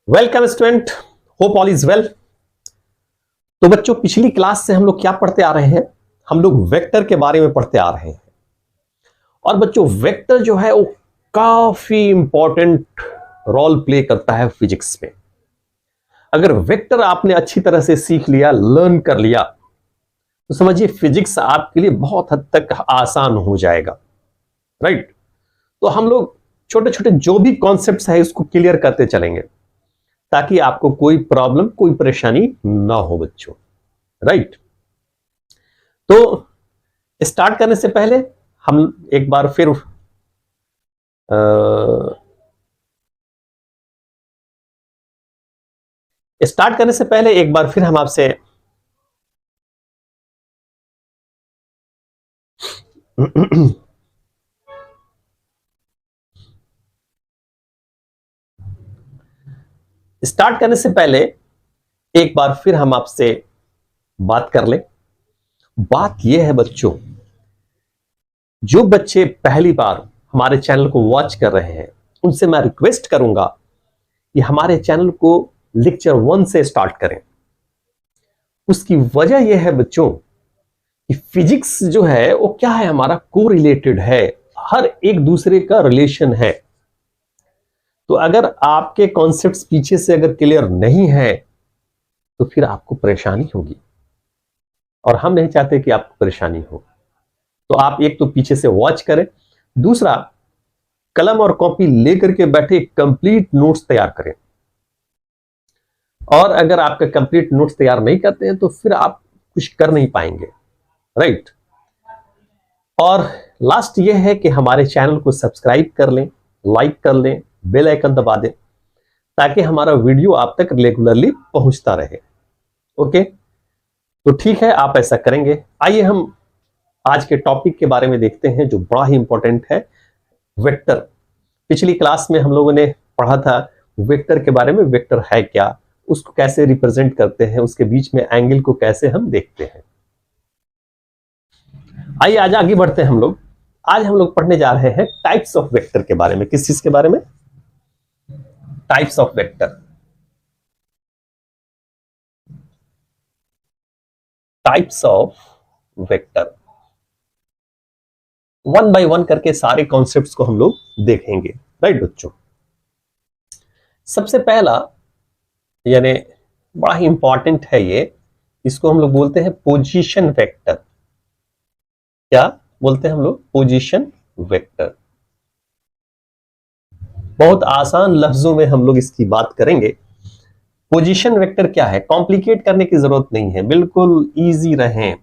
Welcome student, hope all is well. तो बच्चों, पिछली क्लास से हम लोग क्या पढ़ते आ रहे हैं? हम लोग वेक्टर के बारे में पढ़ते आ रहे हैं। और बच्चों, वेक्टर जो है वो काफी इंपॉर्टेंट रोल प्ले करता है फिजिक्स में। अगर वेक्टर आपने अच्छी तरह से सीख लिया, लर्न कर लिया, तो समझिए फिजिक्स आपके लिए बहुत हद तक आसान हो जाएगा। राइट? तो हम लोग छोटे छोटे जो भी कॉन्सेप्ट्स है उसको क्लियर करते चलेंगे ताकि आपको कोई प्रॉब्लम, कोई परेशानी ना हो बच्चों। राइट? तो स्टार्ट करने से पहले हम एक बार फिर स्टार्ट करने से पहले एक बार फिर हम आपसे स्टार्ट करने से पहले एक बार फिर हम आपसे बात कर लें। बात यह है बच्चों, जो बच्चे पहली बार हमारे चैनल को वॉच कर रहे हैं उनसे मैं रिक्वेस्ट करूंगा कि हमारे चैनल को लेक्चर 1 से स्टार्ट करें। उसकी वजह यह है बच्चों कि फिजिक्स जो है वो क्या है, हमारा को रिलेटेड है, हर एक दूसरे का रिलेशन है। तो अगर आपके कॉन्सेप्ट्स पीछे से अगर क्लियर नहीं है तो फिर आपको परेशानी होगी, और हम नहीं चाहते कि आपको परेशानी हो। तो आप एक तो पीछे से वॉच करें, दूसरा कलम और कॉपी लेकर के बैठे कंप्लीट नोट्स तैयार करें। और अगर आपका कंप्लीट नोट्स तैयार नहीं करते हैं तो फिर आप कुछ कर नहीं पाएंगे। राइट? और लास्ट ये है कि हमारे चैनल को सब्सक्राइब कर लें, लाइक कर लें, बेल आइकन दबा दें ताकि हमारा वीडियो आप तक रेगुलरली पहुंचता रहे। ओके? तो ठीक है, आप ऐसा करेंगे। आइए हम आज के टॉपिक के बारे में देखते हैं जो बड़ा ही इंपॉर्टेंट है, वेक्टर। पिछली क्लास में हम लोगों ने पढ़ा था वेक्टर के बारे में। वेक्टर है क्या, उसको कैसे रिप्रेजेंट करते हैं, उसके बीच में एंगल को कैसे हम देखते हैं। आइए आज आगे बढ़ते हैं हम लोग। आज हम लोग पढ़ने जा रहे हैं टाइप्स ऑफ वेक्टर के बारे में। किस चीज के बारे में? Types of vector. Types of vector, one by one करके सारे कॉन्सेप्ट्स को हम लोग देखेंगे। राइट बच्चों? सबसे पहला यानी बड़ा ही इंपॉर्टेंट है ये, इसको हम लोग बोलते हैं पोजीशन वेक्टर। क्या बोलते हैं हम लोग? Position vector. बहुत आसान लफ्जों में हम लोग इसकी बात करेंगे। पोजीशन वेक्टर क्या है, कॉम्प्लिकेट करने की जरूरत नहीं है, बिल्कुल इजी रहें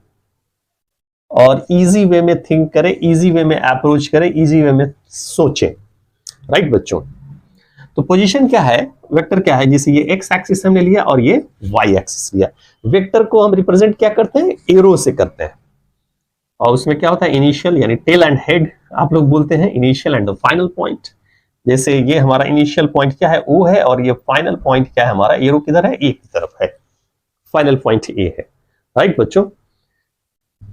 और इजी वे में थिंक करें, इजी वे में अप्रोच करें, इजी वे में सोचें। राइट बच्चों? तो पोजीशन क्या है, वेक्टर क्या है? जैसे ये एक्स एक्सिस हमने लिया और ये वाई एक्सिस लिया। वेक्टर को हम रिप्रेजेंट क्या करते हैं? एरो से करते हैं। और उसमें क्या होता है? इनिशियल यानी टेल एंड हेड आप लोग बोलते हैं, initial and the final point. जैसे ये हमारा इनिशियल पॉइंट क्या है? ओ है, और ये फाइनल पॉइंट क्या है हमारा? एरो किधर है? ए की तरफ है, फाइनल पॉइंट ए है। राइट बच्चों?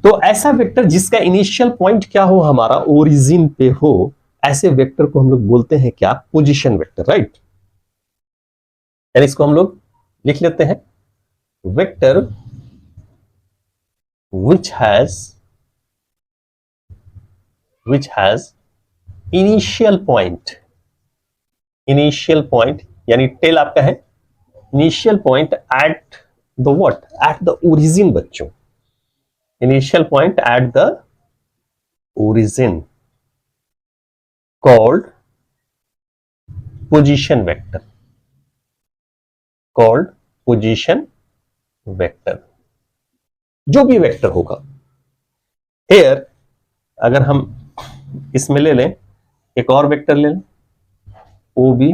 तो ऐसा वेक्टर जिसका इनिशियल पॉइंट क्या हो, हमारा ओरिजिन पे हो, ऐसे वेक्टर को हम लोग बोलते हैं क्या? Position vector. राइट? यानी इसको हम लोग लिख लेते हैं, vector which has initial point यानी टेल आपका है, initial point at the what? At the origin बच्चों। Initial point at the origin called position vector. Called position vector. जो भी वेक्टर होगा हेयर, अगर हम इसमें ले लें, एक और वेक्टर ले लें ओ बी,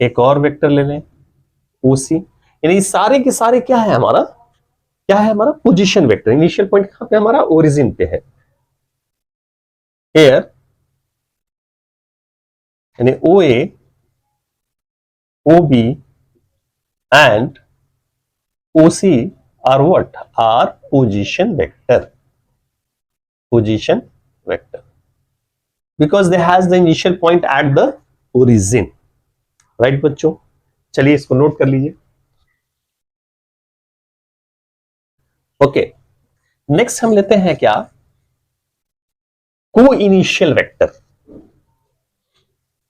एक और वेक्टर ले लें ओ सी, यानी सारे के सारे क्या है हमारा? क्या है हमारा? Position vector. इनिशियल पॉइंट कहां पे? हमारा ओरिजिन पे है। हेयर यानी O A, O B and O C are what? Are position vector. Position vector because they has the initial point at the origin. Right बच्चों? चलिए इसको नोट कर लीजिए। ओके, नेक्स्ट हम लेते हैं क्या, को इनिशियल वेक्टर।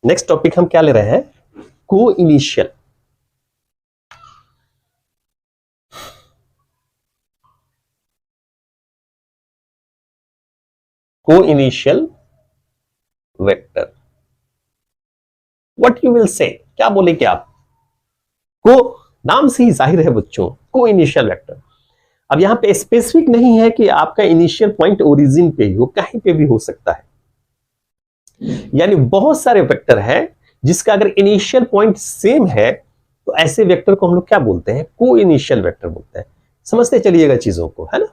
नेक्स्ट टॉपिक हम क्या ले रहे हैं, को इनिशियल। को initial vector, what you will से, क्या बोलेंगे आप। को नाम से ही जाहिर है बच्चों, को इनिशियल वेक्टर। अब यहां पे स्पेसिफिक नहीं है कि आपका इनिशियल पॉइंट ओरिजिन पे ही हो, कहीं पे भी हो सकता है। यानी बहुत सारे वेक्टर है जिसका अगर इनिशियल पॉइंट सेम है तो ऐसे वेक्टर को हम लोग क्या बोलते हैं, को इनिशियल वेक्टर बोलते हैं। समझते चलिएगा चीजों को, है ना।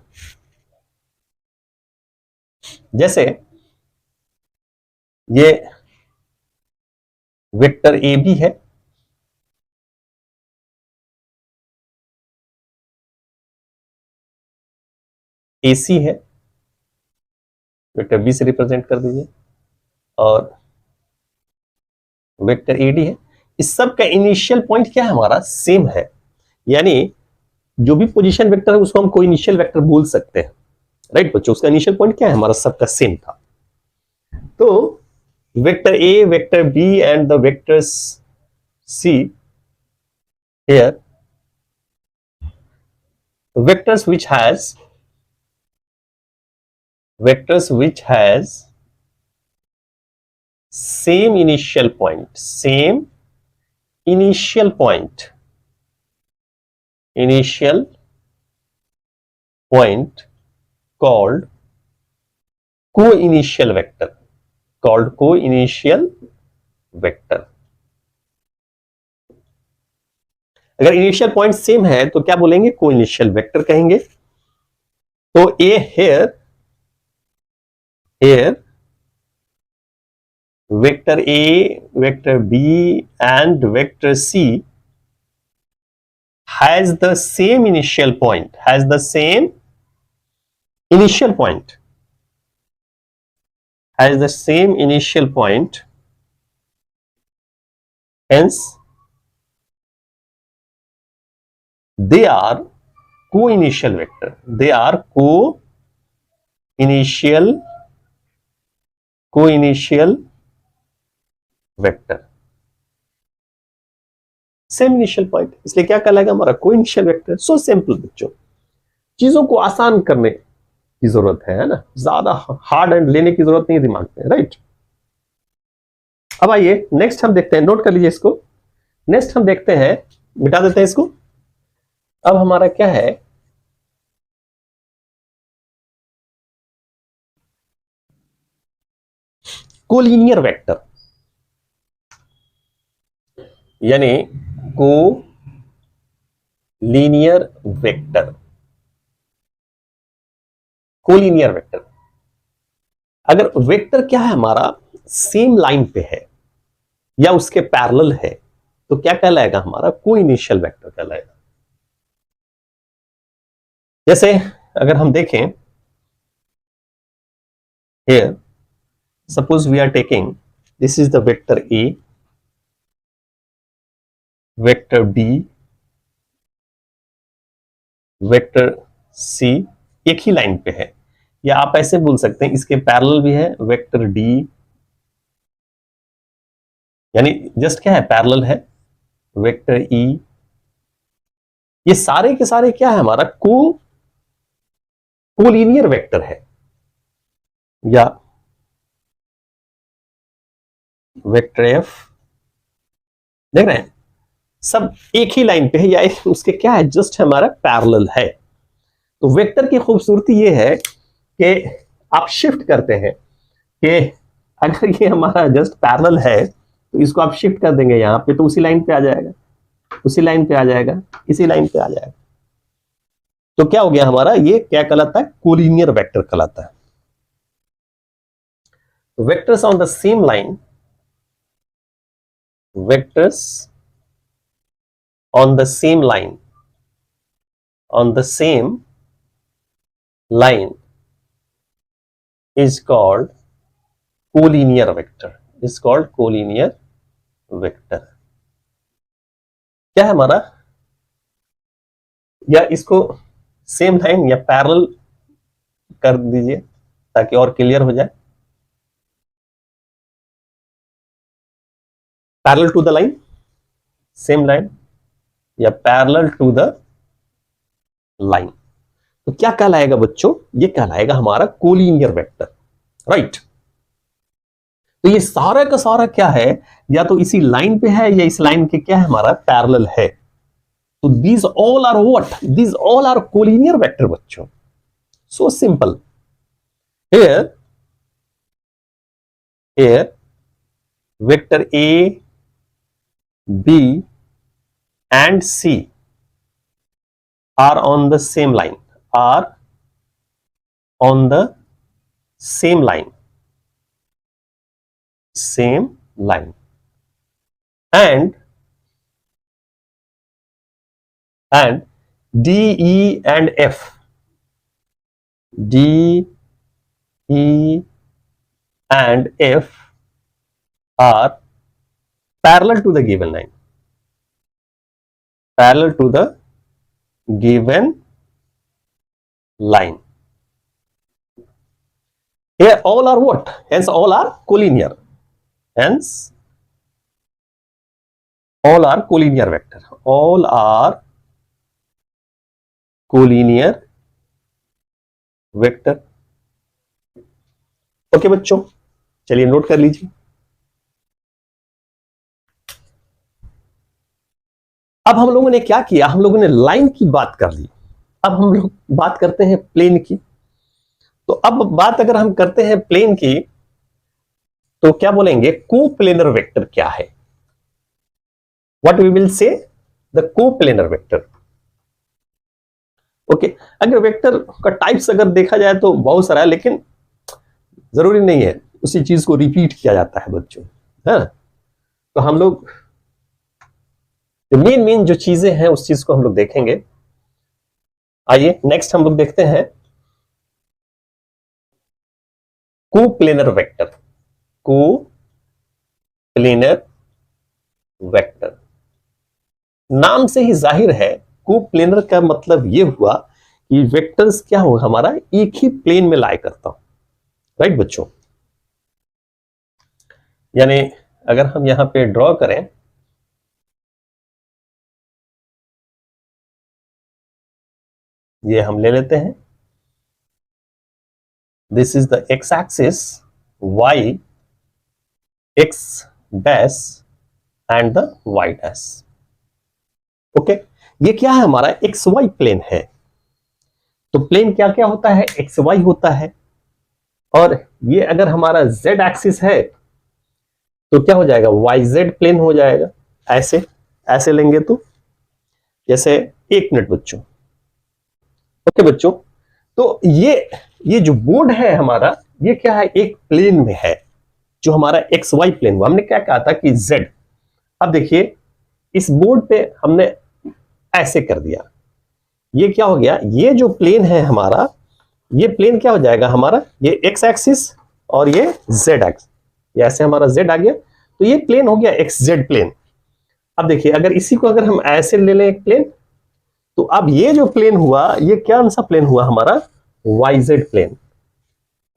जैसे ये वेक्टर ए भी है, ए सी है, वेक्टर बी से रिप्रेजेंट कर दीजिए, और वेक्टर ए डी है। इस सब का इनिशियल पॉइंट क्या है, हमारा सेम है। यानी जो भी पोजीशन वेक्टर है उसको हम कोई इनिशियल वेक्टर बोल सकते हैं, राइट बच्चों। उसका इनिशियल पॉइंट क्या है, हमारा सबका सेम था। तो vector A, vector B and the vectors C here, vectors which has same initial point, initial point called co-initial vector। अगर इनिशियल पॉइंट सेम है तो क्या बोलेंगे, को इनिशियल वेक्टर कहेंगे। तो A here vector A, vector B and vector C has the same initial point, hence they are co-initial vector, vector, same initial point, इसलिए क्या कहलाएगा हमारा, को इनिशियल वेक्टर। सो सिंपल बच्चों, चीजों को आसान करने की जरूरत है ना, ज्यादा हार्ड एंड लेने की जरूरत नहीं दिमाग में, राइट। अब आइए नेक्स्ट हम देखते हैं, नोट कर लीजिए इसको। नेक्स्ट हम देखते हैं, मिटा देते हैं इसको। अब हमारा क्या है, कोलिनियर वेक्टर, यानी को लीनियर वेक्टर। कोलिनियर वेक्टर, अगर वेक्टर क्या है हमारा, सेम लाइन पे है या उसके पैरेलल है तो क्या कहलाएगा, हमारा को इनिशियल वेक्टर कहलाएगा। जैसे अगर हम देखें, here suppose we are taking, this is the vector A, vector B, vector C, एक ही लाइन पे है। या आप ऐसे बोल सकते हैं इसके पैरेलल भी है, वेक्टर D, यानी जस्ट क्या है, पैरेलल है, वेक्टर E। ये सारे के सारे क्या है, हमारा कोलिनियर वेक्टर है। या वेक्टर F, देख रहे हैं सब एक ही लाइन पे है, या उसके क्या है, जस्ट हमारा पैरेलल है। तो वेक्टर की खूबसूरती ये है कि आप शिफ्ट करते हैं कि अगर ये हमारा जस्ट पैरेलल है तो इसको आप शिफ्ट कर देंगे यहां पे, तो उसी लाइन पे आ जाएगा, उसी लाइन पे आ जाएगा, इसी लाइन पे आ जाएगा। तो क्या हो गया हमारा, ये क्या कहलाता है, कोलिनियर वेक्टर कहलाता है। Vectors on the same line, vectors on the same line is called collinear vector, क्या है हमारा, या इसको सेम लाइन या पैरेलल कर दीजिए ताकि और क्लियर हो जाए। Parallel to the line, same line या पैरेलल टू द लाइन, तो क्या कहलाएगा बच्चों, ये कहलाएगा हमारा कोलिनियर वेक्टर, राइट। तो ये सारा का सारा क्या है, या तो इसी लाइन पे है या इस लाइन के क्या है हमारा पैरेलल है। तो these all are what, these all are collinear vector बच्चों। So simple. here vector A, B and C are on the same line, are on the same line, and D, E and F, D, E and F are parallel to the given line, parallel to the given line. Here all are what? Hence all are collinear. Hence all are collinear vector. All are collinear vector. Okay बच्चों, चलिए note कर लीजिए। अब हम लोगों ने क्या किया, हम लोगों ने लाइन की बात कर ली, अब हम लोग बात करते हैं प्लेन की। तो अब बात अगर हम करते हैं प्लेन की, तो क्या बोलेंगे, कोप्लेनर वेक्टर क्या है। What we will say, the coplanar vector. Okay, अगर वेक्टर का टाइप्स अगर देखा जाए तो बहुत सारा है, लेकिन जरूरी नहीं है उसी चीज को रिपीट किया जाता है बच्चों, है। तो हम लोग जो मेन जो चीजें हैं उस चीज को हम लोग देखेंगे। आइए नेक्स्ट हम लोग देखते हैं कोप्लेनर वेक्टर। कोप्लेनर वेक्टर नाम से ही जाहिर है, कोप्लेनर का मतलब यह हुआ कि वेक्टर्स क्या होगा हमारा, एक ही प्लेन में लाई करता हूं, राइट बच्चों। यानी अगर हम यहां पे ड्रॉ करें, ये हम ले लेते हैं, this is the x axis, y x dash and the y dash. Okay, ये क्या है हमारा एक्स वाई प्लेन है। तो प्लेन क्या क्या होता है, एक्स वाई होता है। और ये अगर हमारा जेड एक्सिस है तो क्या हो जाएगा, वाई जेड प्लेन हो जाएगा। ऐसे ऐसे लेंगे तो जैसे, एक मिनट बच्चों। ओके बच्चों, तो ये जो बोर्ड है हमारा, ये क्या है, एक प्लेन में है, जो हमारा एक्स वाई प्लेन हुआ। हमने क्या कहा था कि जेड। अब देखिए इस बोर्ड पे हमने ऐसे कर दिया, ये क्या हो गया, ये जो प्लेन है हमारा, ये प्लेन क्या हो जाएगा हमारा, ये एक्स एक्सिस और ये जेड एक्सिस, ये ऐसे हमारा जेड आ गया, तो ये प्लेन हो गया एक्स जेड प्लेन। अब देखिए अगर इसी को अगर हम ऐसे ले लें एक प्लेन, तो अब ये जो प्लेन हुआ, ये क्या सा प्लेन हुआ हमारा, वाई जेड प्लेन,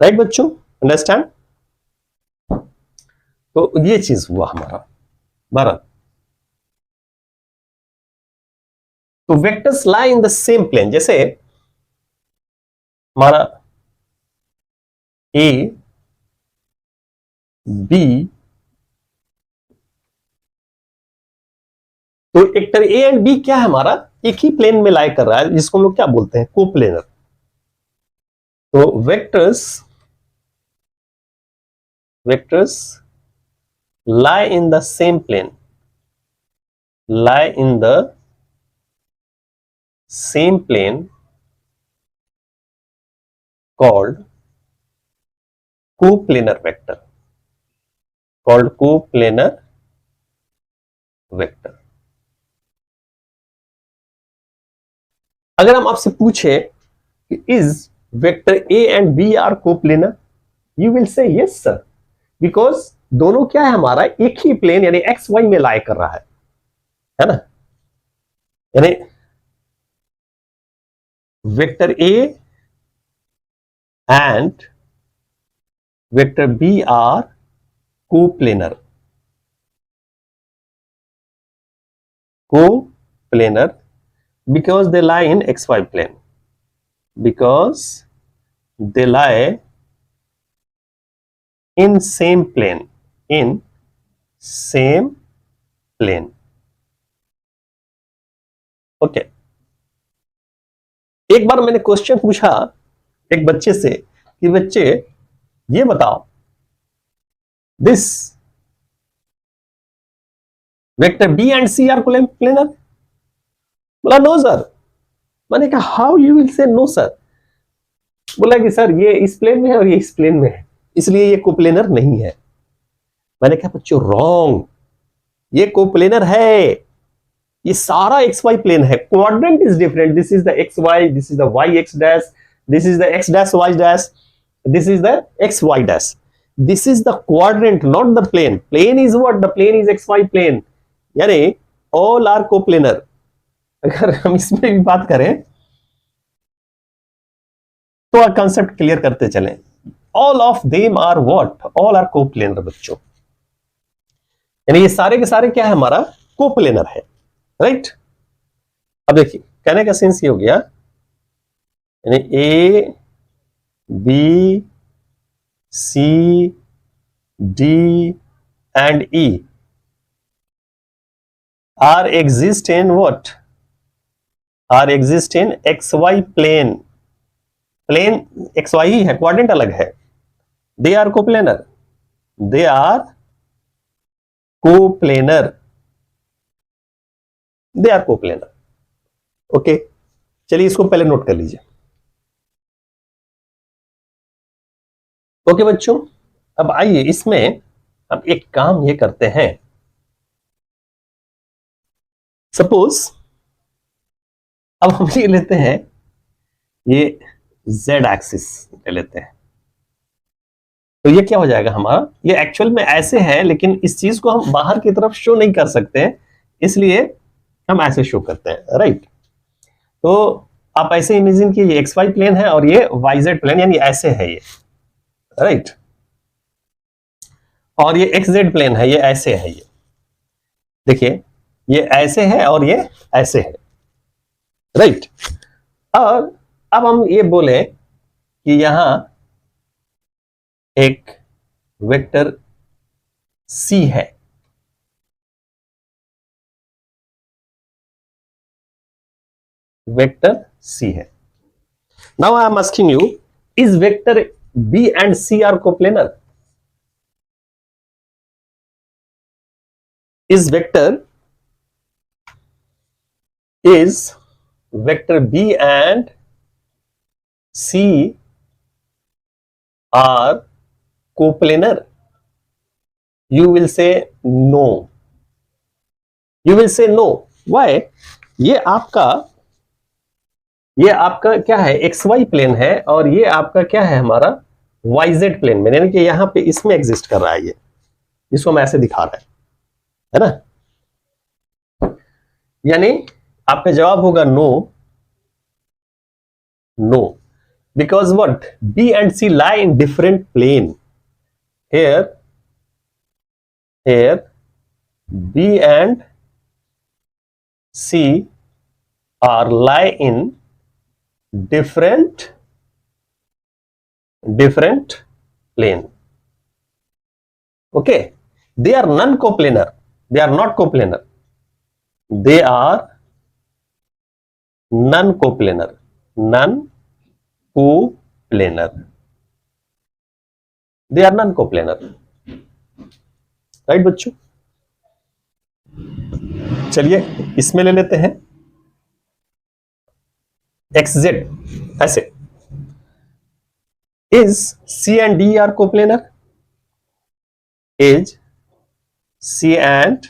राइट बच्चों, अंडरस्टैंड। तो ये चीज हुआ हमारा भारत। तो vectors lie in the same plane, जैसे हमारा ए बी, तो वेक्टर ए एंड बी क्या है हमारा, एक ही प्लेन में लाई कर रहा है, जिसको हम लोग क्या बोलते हैं, कोप्लेनर। तो vectors lie in the same plane, lie in the same plane called coplanar vector, called coplanar vector। अगर हम आपसे पूछे कि is vector A and B are coplanar, you will say yes sir, because दोनों क्या है हमारा, एक ही प्लेन यानी एक्स वाई में लाई कर रहा है ना। यानी vector A and vector B are coplanar, coplanar because they lie in xy plane, because they lie in same plane, in same plane. Okay एक बार मैंने क्वेश्चन पूछा एक बच्चे से कि बच्चे ये बताओ this vector B and C are planar. बोला नो सर। मैंने कहा how you will say no sir. बोला कि सर ये इस प्लेन में है और ये इस प्लेन में है, इसलिए ये कोप्लेनर नहीं है। मैंने कहा बच्चों रॉन्ग, ये कोप्लेनर है। ये सारा एक्स वाई प्लेन है, quadrant is different. This is the x y, this is the y x dash, this is the x dash y dash, this is the x y dash. This is the quadrant not the plane. Plane is what? The plane is x y plane, यानी all are coplanar. अगर हम इसमें भी बात करें तो concept clear करते चलें। All of them are what? All are coplanar बच्चों, यानी ये सारे के सारे क्या है? हमारा कोप्लेनर है, राइट। अब देखिए कहने का सेंस ये हो गया, यानी A B C D and E are exist in what? Are exist in x y plane. Plane x y ही है, क्वाड्रेंट अलग है। They are coplanar, they are coplanar, they are coplanar. Okay चलिए इसको पहले नोट कर लीजिए। Okay बच्चों अब आइए इसमें अब एक काम ये करते हैं। सपोज अब हम ये लेते हैं, ये z एक्सिस ले लेते हैं, तो ये क्या हो जाएगा हमारा? ये एक्चुअल में ऐसे है, लेकिन इस चीज को हम बाहर की तरफ शो नहीं कर सकते हैं, इसलिए हम ऐसे शो करते हैं, राइट। तो आप ऐसे इमेजिन कीजिए ये एक्स वाई प्लेन है और ये वाई जेड प्लेन, यानी ऐसे है ये, राइट। और ये एक्स जेड प्लेन है, ये ऐसे है। ये देखिए ये ऐसे है और ये ऐसे है, राइट। और अब हम ये बोले कि यहां एक वेक्टर सी है, वेक्टर सी है। Now I am asking you, is vector B and C are coplanar? Is vector B and C are coplanar? You will say no. You will say no. Why? ये आपका क्या है? XY plane है और ये आपका क्या है? हमारा YZ प्लेन में, यानी कि यहां पे इसमें एग्जिस्ट कर रहा है ये, जिसको हम ऐसे दिखा रहे हैं, है ना। यानी आपका जवाब होगा no, no, because what? B and C lie in different plane. Here B and C are lie in different plane. Okay, they are non-coplanar. They are not coplanar. They are non-coplanar. Non-coplanar. They are non-coplanar. Right बच्चों? चलिए इसमें ले लेते हैं XZ ऐसे। Is C and D are coplanar? Is C and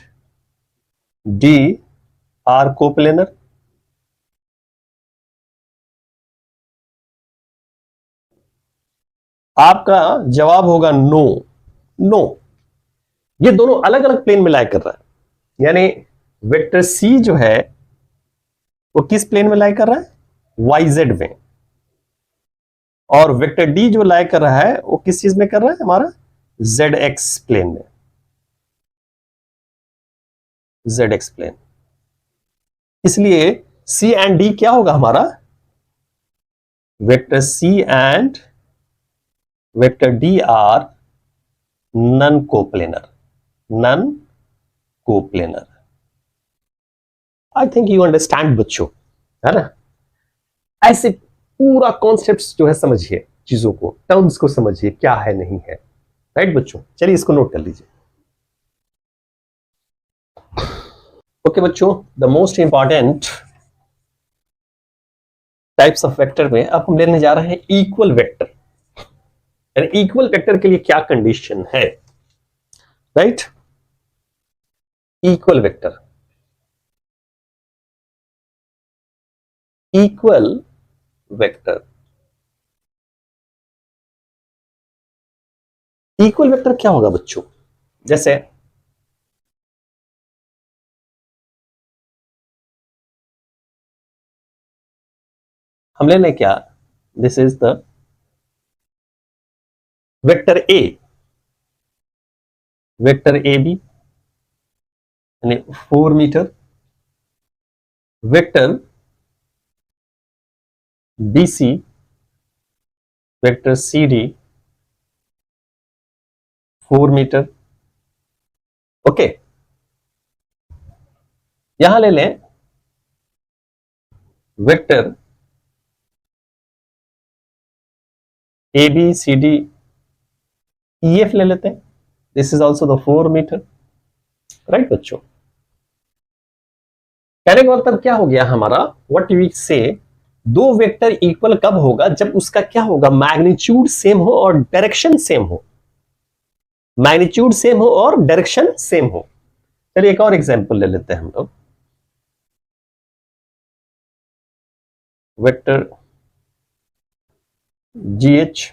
D are coplanar? आपका जवाब होगा नो, नो। ये दोनों अलग अलग प्लेन में लाई कर रहा है, यानी वेक्टर सी जो है वो किस प्लेन में लाई कर रहा है? YZ में। और वेक्टर डी जो लाई कर रहा है वो किस चीज में कर रहा है? हमारा ZX प्लेन में। ZX plane. इसलिए C एंड D क्या होगा हमारा? Vector C and vector D are non coplanar. Non coplanar. I think you understand बच्चों, है ना? ऐसे पूरा कॉन्सेप्ट्स जो है समझिए, चीजों को, टर्म्स को समझिए, क्या है नहीं है। राइट बच्चों? चलिए इसको नोट कर लीजिए। ओके बच्चों, the most important types of vector में अब हम लेने जा रहे हैं इक्वल वेक्टर। इक्वल वेक्टर के लिए क्या कंडीशन है? Right? Equal vector, equal vector, equal vector क्या होगा बच्चों? जैसे हम ले लें क्या, this is the vector A, vector A B यानी 4 metre, vector B C, vector C D 4 metre. Okay, यहां ले लें vector A B C D E F ले लेते हैं, this is also the 4 metre. Right बच्चों? कहने का मतलब क्या हो गया हमारा, व्हाट वी से, दो वेक्टर इक्वल कब होगा? जब उसका क्या होगा, मैग्नीट्यूड सेम हो और डायरेक्शन सेम हो। मैग्नीट्यूड सेम हो और डायरेक्शन सेम हो। चलिए एक और एग्जांपल ले लेते हैं हम लोग। वेक्टर GH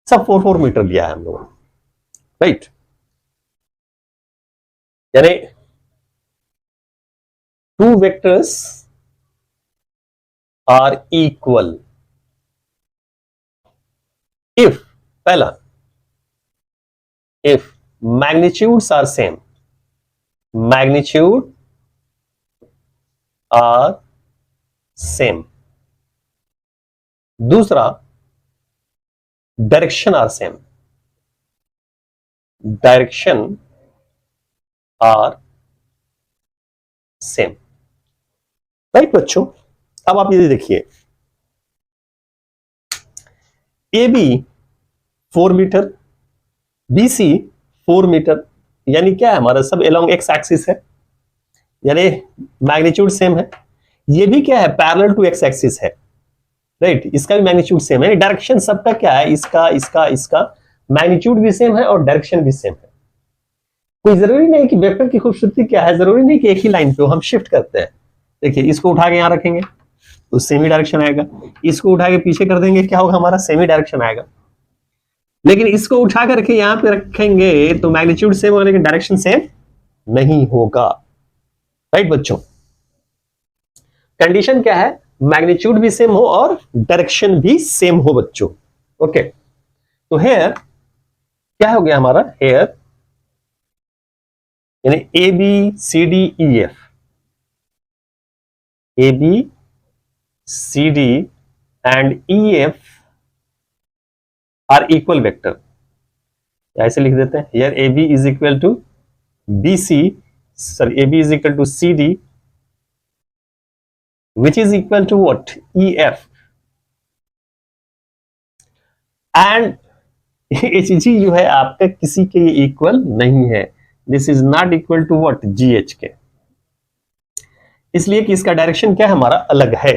सब 4 मीटर लिया है हम लोगों ने। राइट? यानी two vectors are equal if, पहला, if magnitudes are same, magnitude are same, दूसरा direction are same, direction are same. Right बच्चों? अब आप ये देखिए, A B 4 metre, B C 4 metre, यानी क्या है हमारा, सब अलोंग एक्स एक्सिस है, यानी मैग्नीट्यूड सेम है। ये भी क्या है, पैरेलल टू एक्स एक्सिस है। राइट? इसका भी मैग्नीट्यूड सेम है, डायरेक्शन सबका क्या है, इसका इसका इसका मैग्नीट्यूड भी सेम है और डायरेक्शन भी सेम है। कोई जरूरी नहीं कि वेक्टर की खूबसूरती क्या है, जरूरी नहीं कि एक ही लाइन पे हम शिफ्ट करते हैं। देखिए इसको उठा के यहां रखेंगे तो सेमी डायरेक्शन आएगा, इसको उठा के पीछे कर देंगे, क्या होगा हमारा, सेमी डायरेक्शन आएगा। लेकिन इसको उठा करके यहां पे रखेंगे तो मैग्नीट्यूड सेम होगा लेकिन डायरेक्शन सेम नहीं होगा। राइट बच्चों? कंडीशन क्या है, मैग्नीट्यूड भी सेम हो और डायरेक्शन भी सेम हो बच्चों। ओके, तो हेयर क्या हो गया हमारा, हेयर यानी A B C D E F, A B C D and E F are equal vector. ऐसे लिख देते हैं, here A B is equal to B C, sorry A B is equal to C D which is equal to what, EF, and HG जो है आपका किसी के equal नहीं है, this is not equal to what, GH के, इसलिए कि इसका डायरेक्शन क्या है हमारा, अलग है,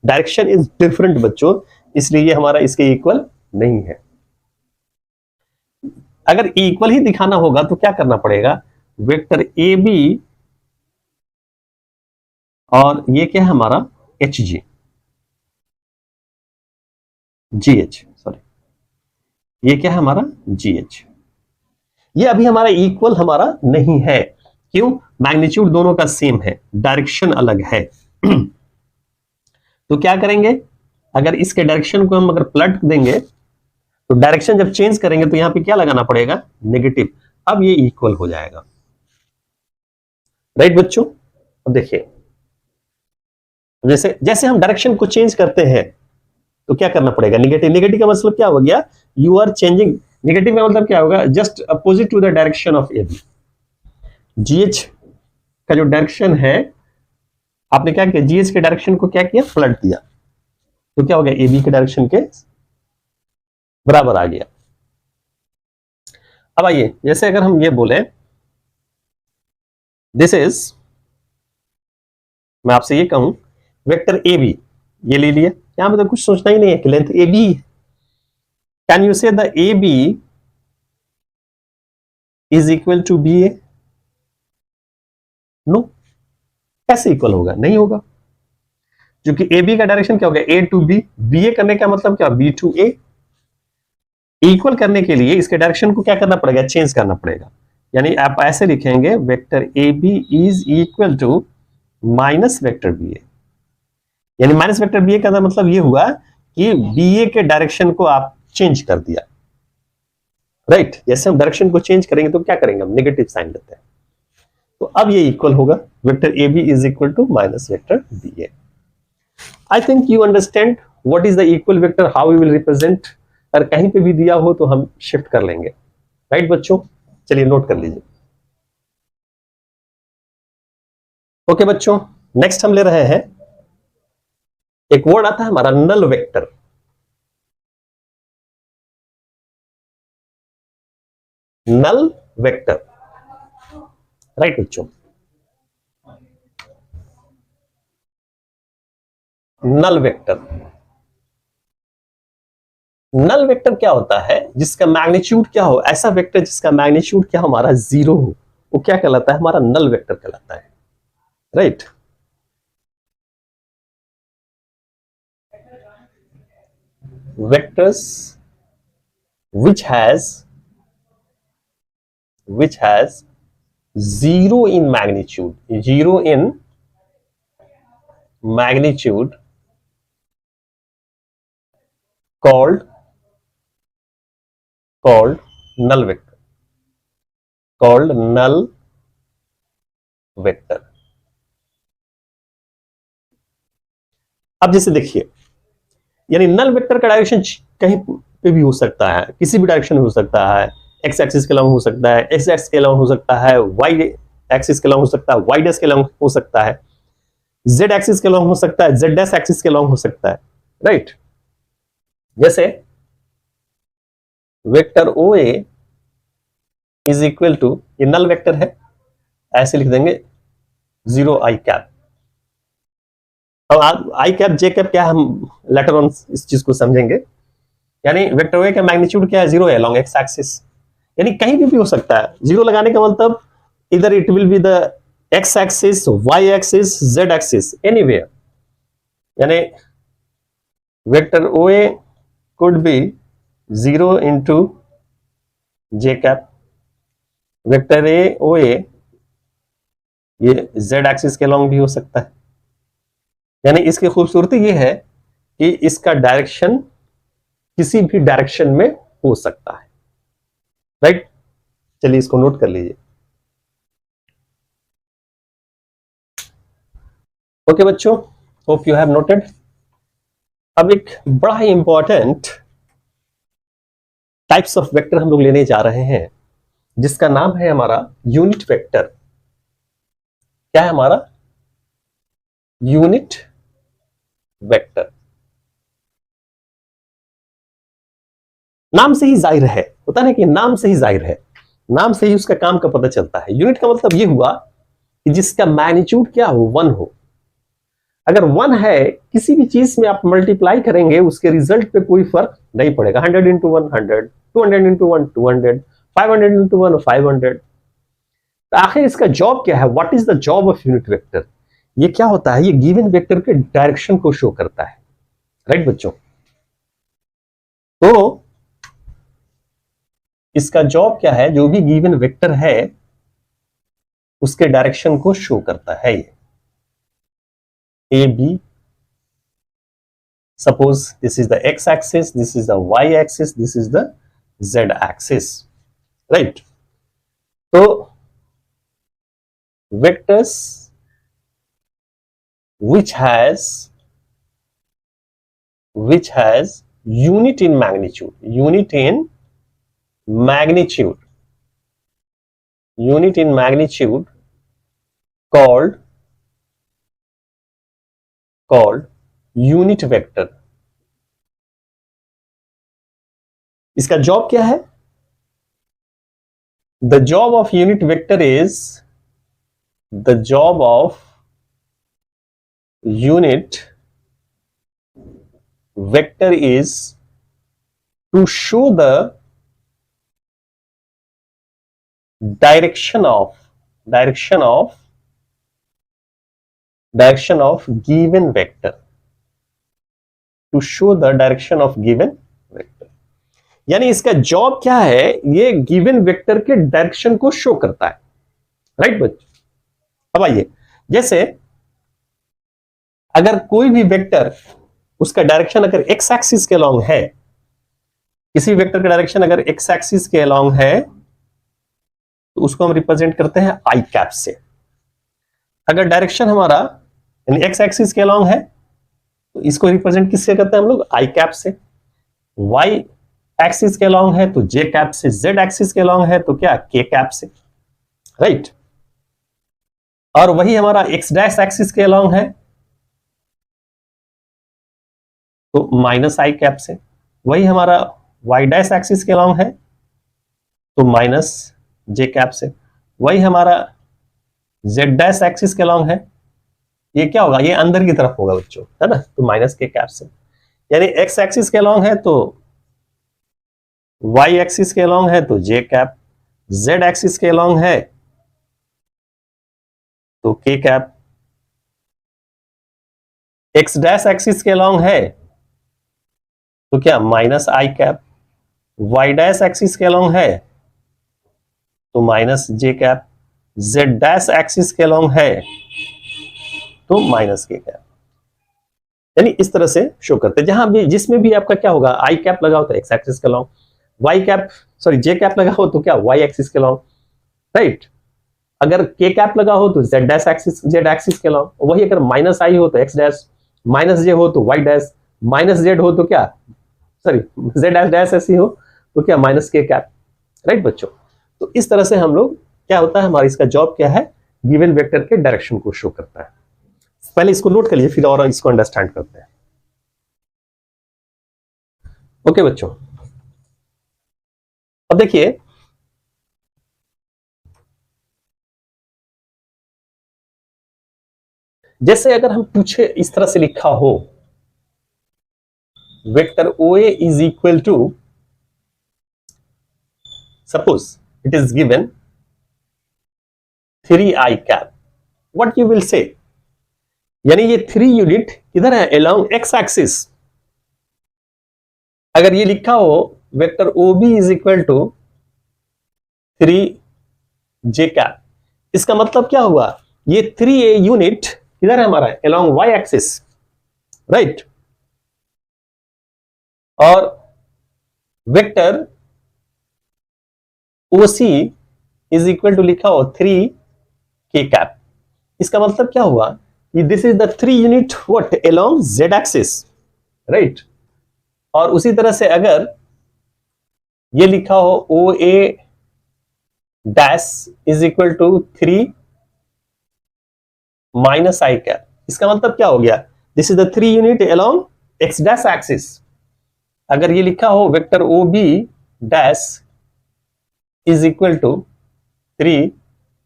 डायरेक्शन इज डिफरेंट बच्चों, इसलिए ये हमारा इसके इक्वल नहीं है। अगर इक्वल ही दिखाना होगा तो क्या करना पड़ेगा, वेक्टर ए बी और ये क्या है हमारा, एच जी, जी एच, सॉरी ये क्या है हमारा, जी एच। ये अभी हमारा इक्वल हमारा नहीं है, क्यों? मैग्नीट्यूड दोनों का सेम है, डायरेक्शन अलग है। तो क्या करेंगे, अगर इसके डायरेक्शन को हम अगर पलट देंगे तो डायरेक्शन जब चेंज करेंगे तो यहां पे क्या लगाना पड़ेगा, नेगेटिव। अब ये इक्वल हो जाएगा। राइट बच्चों, अब देखिए जैसे जैसे हम डायरेक्शन को चेंज करते हैं तो क्या करना पड़ेगा, नेगेटिव। नेगेटिव का मतलब क्या हो गया, यू आर चेंजिंग। नेगेटिव का मतलब क्या होगा, just opposite to the direction of A B. GH का जो डायरेक्शन है, आपने क्या किया, जीएच के डायरेक्शन को क्या किया, पलट दिया, तो क्या हो गया, ए बी के डायरेक्शन के बराबर आ गया। अब आइए, जैसे अगर हम ये बोले दिस इज, मैं आपसे ये कहूं वेक्टर ए बी, ये ले लिया, यहां पे तो कुछ सोचना ही नहीं है कि length A B. Can you say the A B is equal to B A? No. कैसे इक्वल होगा, नहीं होगा, क्योंकि ए बी का डायरेक्शन क्या होगा, ए टू बी। बी ए करने का मतलब क्या, बी टू ए। इक्वल करने के लिए इसके डायरेक्शन को क्या करना पड़ेगा, चेंज करना पड़ेगा। यानी आप ऐसे लिखेंगे vector A B is equal to minus vector B A. यानी माइनस वेक्टर बी ए का मतलब ये हुआ कि बी ए के डायरेक्शन को आप चेंज कर दिया। राइट, जैसे हम डायरेक्शन को चेंज करेंगे तो क्या करेंगे, हम नेगेटिव साइन लेते हैं। तो अब ये इक्वल होगा, vector A B is equal to minus vector B A. I think you understand what is the equal vector, how we will represent. अगर कहीं पे भी दिया हो तो हम शिफ्ट कर लेंगे। राइट बच्चों, चलिए नोट कर लीजिए। ओके बच्चों, नेक्स्ट हम ले रहे हैं, एक वर्ड आता है हमारा null vector. Null vector, right बच्चों, नल वेक्टर। नल वेक्टर क्या होता है, जिसका मैग्नीट्यूड क्या हो, ऐसा वेक्टर जिसका मैग्नीट्यूड क्या हमारा जीरो हो, वो क्या कहलाता है, हमारा नल वेक्टर कहलाता है। Right, vectors which has zero in magnitude, called null vector। अब जैसे देखिए, यानी नल वेक्टर का डायरेक्शन कहीं पे भी हो सकता है, किसी भी डायरेक्शन में हो सकता है। एक्स एक्सिस के अलावा हो सकता है, एक्स एक्स के अलावा हो सकता है, वाई एक्सिस के अलावा हो सकता है, वाई डैश के अलावा हो सकता है, जेड एक्सिस के अलावा हो सकता है, जेड डैश एक्सिस के अलावा हो सकता है। राइट, जैसे vector O A is equal to, ये नल वेक्टर है, ऐसे लिख देंगे जीरो आई कैप। अब आई कैप जे कैप क्या, हम लेटर ऑन इस चीज को समझेंगे। यानी वेक्टर ए का मैग्नीट्यूड क्या है, जीरो है अलोंग एक्स एक्सिस। यानी कहीं भी हो सकता है। जीरो लगाने का मतलब इधर it will be the x axis, Y axis, Z axis, anywhere. यानी vector O A could be zero into J cap. Vector A O A ये जेड एक्सिस के अलोंग भी हो सकता है। यानी इसकी खूबसूरती ये है कि इसका डायरेक्शन किसी भी डायरेक्शन में हो सकता है। राइट, चलिए इसको नोट कर लीजिए। ओके बच्चों, होप यू हैव नोटेड। अब एक बड़ा ही इंपॉर्टेंट टाइप्स ऑफ वेक्टर हम लोग लेने जा रहे हैं, जिसका नाम है हमारा यूनिट वेक्टर। क्या है हमारा, यूनिट वेक्टर। नाम से ही जाहिर है, होता है कि नाम से ही जाहिर है, नाम से ही उसका काम का पता चलता है। यूनिट का मतलब ये हुआ कि जिसका मैग्नीट्यूड क्या हो, वन हो। अगर वन है, किसी भी चीज में आप मल्टीप्लाई करेंगे उसके रिजल्ट पे कोई फर्क नहीं पड़ेगा। 100 इंटू 100, 200 इंटू 1 200, 500 इंटू 1 500। तो आखिर इसका जॉब क्या है, what is the job of unit vector. ये क्या होता है, ये गिवन वेक्टर के डायरेक्शन को शो करता है। राइट बच्चों, तो इसका जॉब क्या है, जो भी गिवन वेक्टर है उसके डायरेक्शन को शो करता है ये A B. Suppose this is the x axis, this is the y axis, this is the z axis, right? So vectors which has unit in magnitude, called unit vector. इसका job क्या है? The job of unit vector is to show the direction of given vector. To show the direction of given vector, यानी इसका job क्या है? ये given vector के डायरेक्शन को शो करता है, राइट बच्चों? अब आइए, जैसे अगर कोई भी वेक्टर उसका डायरेक्शन अगर एक्स एक्सिस के अलोंग है, किसी वेक्टर का डायरेक्शन अगर एक्स एक्सिस के अलोंग है तो उसको हम रिप्रेजेंट करते हैं आई कैप से. अगर डायरेक्शन हमारा यानी एक्स एक्सिस के अलोंग है तो इसको रिप्रेजेंट किससे करते हैं हम लोग? आई कैप से. वाई एक्सिस के अलोंग है तो जे कैप से. जेड एक्सिस के अलोंग है तो क्या? के कैप से, राइट? और वही हमारा एक्स डैश एक्सिस के अलोंग है तो माइनस आई कैप से. वही हमारा वाई डैश एक्सिस के अलोंग है तो माइनस जे कैप से. वही हमारा जेड डैश एक्सिस के अलोंग है, ये क्या होगा? ये अंदर की तरफ होगा बच्चों, है ना? तो माइनस के कैप से. यानी एक्स एक्सिस के अलोंग है तो वाई एक्सिस के अलोंग है तो जे कैप. जेड एक्सिस के अलोंग है तो के कैप. एक्स डैश एक्सिस के अलोंग है तो क्या? Minus I cap. Y dash axis के अलोंग है तो minus J cap. Z dash axis के अलोंग है तो माइनस के कैप. यानी इस तरह से शो करते हैं. जहां भी जिसमें भी आपका क्या होगा? आई कैप लगा हो तो एक्स एक्सिस के अलोंग, वाई कैप जे कैप लगा हो तो क्या? वाई एक्सिस के अलोंग, राइट? अगर के कैप लगा हो तो जेड एक्सिस के अलोंग. वही अगर माइनस आई हो तो एक्स डैश, माइनस जे हो तो वाई डैश, माइनस जेड हो तो क्या? जेड डैश ऐसी हो तो क्या? माइनस के कैप, राइट बच्चों? तो इस तरह से हम लोग क्या होता है, हमारा इसका जॉब क्या है? गिवन वेक्टर के डायरेक्शन को शो करता है. पहले इसको नोट करिए फिर और इसको अंडरस्टैंड करते हैं. ओके बच्चों, अब देखिए जैसे अगर हम पूछे इस तरह से लिखा हो, vector OA is equal to, suppose it is given 3i cap, what you will say? यानी ये 3 यूनिट किधर है? Along X axis. अगर ये लिखा हो vector OB is equal to 3j cap, इसका मतलब क्या हुआ? ये 3a यूनिट किधर है हमारा? Along y axis, right? और vector OC is equal to लिखा हो 3k कैप. इसका मतलब क्या हुआ? This is the 3 unit what? Along z axis, right? और उसी तरह से अगर ये लिखा हो OA dash is equal to 3 minus I cap, इसका मतलब क्या हो गया? This is the 3 unit along x dash axis. अगर ये लिखा हो vector OB dash is equal to 3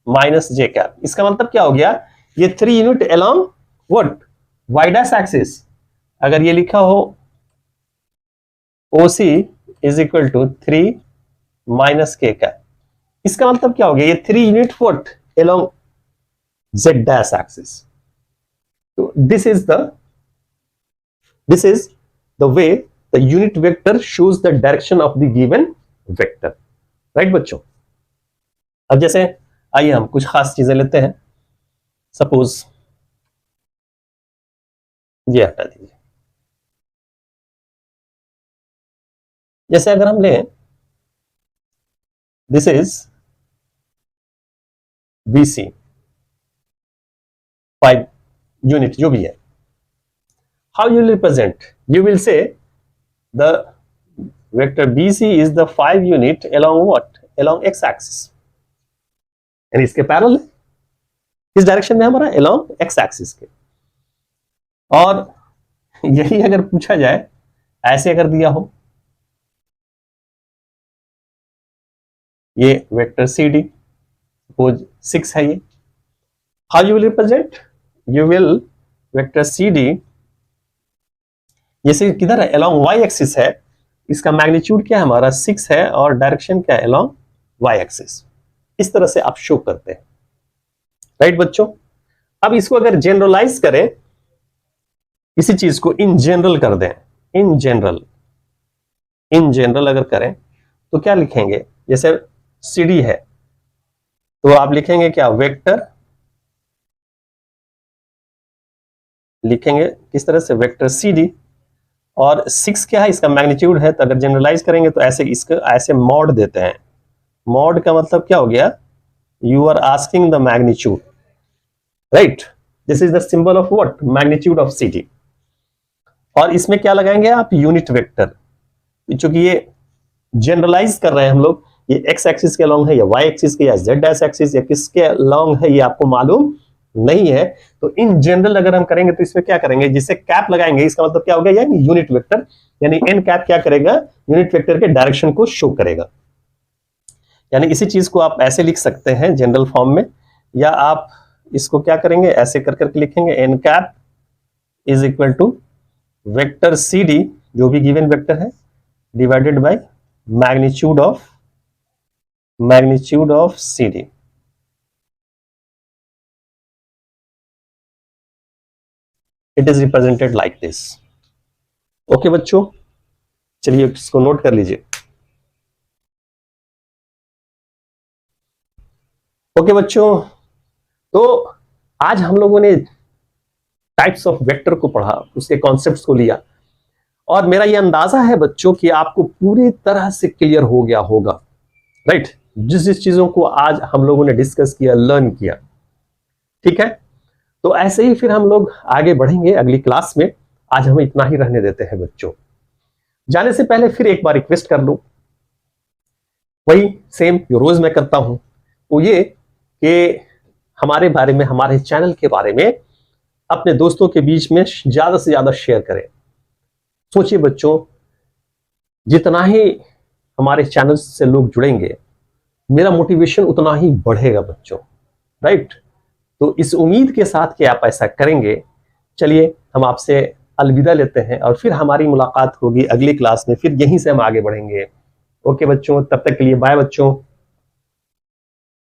minus J cap, इसका मतलब क्या हो गया? ये 3 unit along what? y dash axis. अगर ये लिखा हो OC is equal to 3 minus K cap, इसका मतलब क्या हो गया? ये 3 unit what? Along z dash axis. तो this is the way the unit vector shows the direction of the given vector, right बच्चों? अब जैसे आइए हम कुछ खास चीजें लेते हैं। सपोज ये हटा दीजिए। जैसे अगर हम लें दिस इज BC 5 यूनिट जो भी है, how you will represent? You will say the vector BC is the 5 unit along what? along x axis, यानी इसके पैरेलल है। किस डायरेक्शन में हमारा? along x axis के। और यही अगर पूछा जाए, ऐसे अगर दिया हो ये वेक्टर CD सपोज 6 है ये, how you will represent? You will vector CD, ये किधर है? along y एक्सिस है, इसका मैग्नीट्यूड क्या है हमारा? 6 है, और डायरेक्शन क्या है? along y axis. इस तरह से आप शो करते हैं, राइट बच्चों। अब इसको अगर जनरलाइज करें, किसी चीज को इन जनरल कर दें, इन जनरल अगर करें तो क्या लिखेंगे? जैसे CD है तो आप लिखेंगे क्या? वेक्टर लिखेंगे किस तरह से? वेक्टर CD, और 6 क्या है? इसका मैग्नीट्यूड है। तो अगर जनरलाइज करेंगे तो ऐसे इसका ऐसे मॉड देते हैं। मॉड का मतलब क्या हो गया? You are asking the magnitude, right. This is the symbol of what? Magnitude of CD। और इसमें क्या लगाएंगे आप? Unit vector. चूंकि ये जनरलाइज कर रहे हैं हम लोग, ये एक्स एक्सिस के अलोंग है या वाई एक्सिस के या जेड एक्सिस या किसके अलोंग है, ये आपको मालूम नहीं है। तो इन जनरल अगर हम करेंगे तो इसमें क्या करेंगे? जिससे कैप लगाएंगे, इसका मतलब क्या हो गया? यानी यूनिट वेक्टर, यानी एन कैप क्या करेगा? यूनिट वेक्टर के डायरेक्शन को शो करेगा। यानी इसी चीज को आप ऐसे लिख सकते हैं जनरल फॉर्म में, या आप इसको क्या करेंगे? ऐसे कर करके लिखेंगे, N cap is equal to vector CD जो भी गिवन वेक्टर है divided by magnitude of CD। It is represented like this. Okay बच्चों, चलिए इसको नोट कर लीजिए। ओके बच्चों, तो आज हम लोगों ने टाइप्स ऑफ वेक्टर को पढ़ा, उसके कॉन्सेप्ट्स को लिया, और मेरा ये अंदाजा है बच्चों कि आपको पूरी तरह से क्लियर हो गया होगा, राइट। जिस जिस चीजों को आज हम लोगों ने डिस्कस किया, लर्न किया, ठीक है। तो ऐसे ही फिर हम लोग आगे बढ़ेंगे अगली क्लास में। आज हमें इतना ही रहने देते हैं बच्चों। जाने से पहले फिर एक बार रिक्वेस्ट कर लूं, वही सेम जो रोज मैं करता हूं, वो ये कि हमारे बारे में, हमारे चैनल के बारे में अपने दोस्तों के बीच में ज्यादा से ज्यादा शेयर करें। सोचिए बच्चों, जितना ही हमारे चैनल से लोग जुड़ेंगे, मेरा मोटिवेशन उतना ही बढ़ेगा बच्चों, राइट। तो इस उम्मीद के साथ कि आप ऐसा करेंगे, चलिए हम आपसे अलविदा लेते हैं, और फिर हमारी मुलाकात होगी अगली क्लास में, फिर यहीं से हम आगे बढ़ेंगे। ओके बच्चों, तब तक के लिए बाय बच्चों।